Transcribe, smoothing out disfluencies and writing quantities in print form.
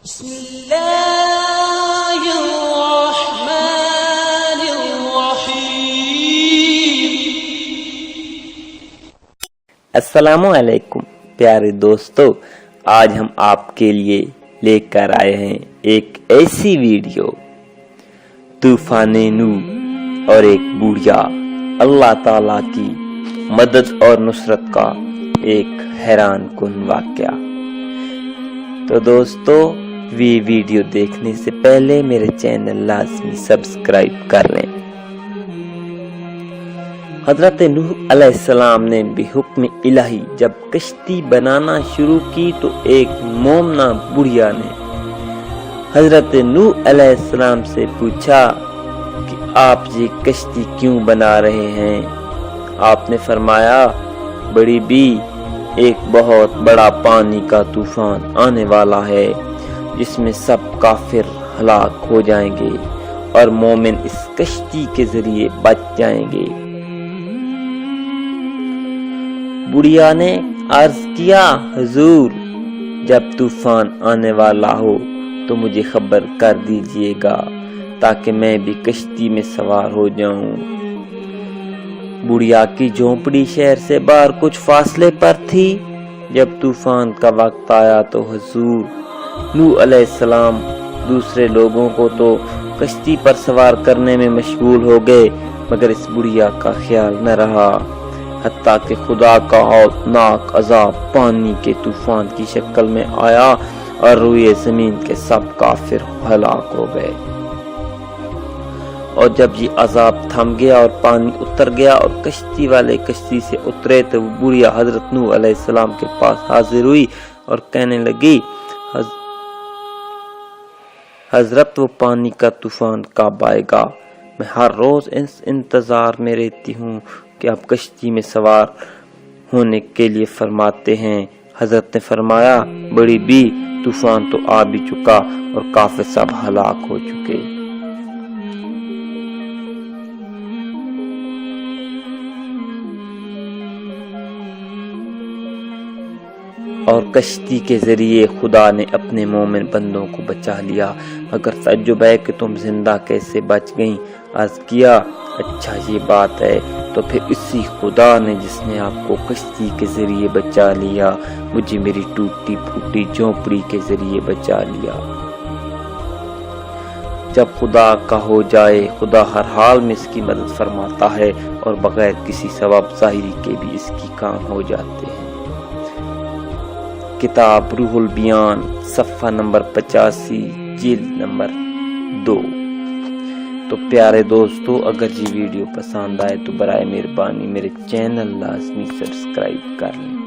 بسم اللہ الرحمن الرحیم۔ السلام علیکم پیارے دوستو، آج ہم آپ کے لیے لے کر آئے ہیں ایک ایسی ویڈیو طوفان نوح اور ایک بوڑھیا اللہ تعالی کی مدد اور نصرت کا ایک حیران کن واقعہ۔ تو دوستو ویڈیو دیکھنے سے پہلے میرے چینل لازمی سبسکرائب کر لیں۔ حضرت نوح علیہ السلام نے بحکم الہی جب کشتی بنانا شروع کی تو ایک مومنہ بڑھیا نے حضرت نوح علیہ السلام سے پوچھا کہ آپ یہ کشتی کیوں بنا رہے ہیں؟ آپ نے فرمایا، بڑی بی، ایک بہت بڑا پانی کا طوفان آنے والا ہے جس میں سب کافر ہلاک ہو جائیں گے اور مومن اس کشتی کے ذریعے بچ جائیں گے۔ بڑھیا نے عرض کیا، حضور، جب طوفان آنے والا ہو تو مجھے خبر کر دیجئے گا تاکہ میں بھی کشتی میں سوار ہو جاؤں۔ بڑھیا کی جھونپڑی شہر سے باہر کچھ فاصلے پر تھی۔ جب طوفان کا وقت آیا تو حضور نوح علیہ السلام دوسرے لوگوں کو تو کشتی پر سوار کرنے میں مشغول ہو گئے، مگر اس بڑھیا کا خیال نہ رہا، حتیٰ کہ خدا کا ہولناک عذاب پانی کے طوفان کی شکل میں آیا اور روئے زمین کے سب کافر ہلاک ہو گئے۔ اور جب یہ عذاب تھم گیا اور پانی اتر گیا اور کشتی والے کشتی سے اترے تو وہ بڑھیا حضرت نوح علیہ السلام کے پاس حاضر ہوئی اور کہنے لگی، حضرت، وہ پانی کا طوفان کب آئے گا؟ میں ہر روز اس انتظار میں رہتی ہوں کہ آپ کشتی میں سوار ہونے کے لیے فرماتے ہیں۔ حضرت نے فرمایا، بڑی بی، طوفان تو آ بھی چکا اور کافر سب ہلاک ہو چکے۔ اور کشتی کے ذریعے خدا نے اپنے مومن بندوں کو بچا لیا، مگر تعجب ہے کہ تم زندہ کیسے بچ گئیں؟ عرض کیا، اچھا یہ بات ہے، تو پھر اسی خدا نے جس نے آپ کو کشتی کے ذریعے بچا لیا، مجھے میری ٹوٹی پھوٹی جھونپڑی کے ذریعے بچا لیا۔ جب خدا کا ہو جائے، خدا ہر حال میں اس کی مدد فرماتا ہے اور بغیر کسی سبب ظاہری کے بھی اس کی کام ہو جاتے ہیں۔ کتاب روح البیان، صفحہ نمبر 85، جلد نمبر 2۔ تو پیارے دوستو، اگر یہ ویڈیو پسند آئے تو برائے مہربانی میرے چینل لازمی سبسکرائب کر لیں۔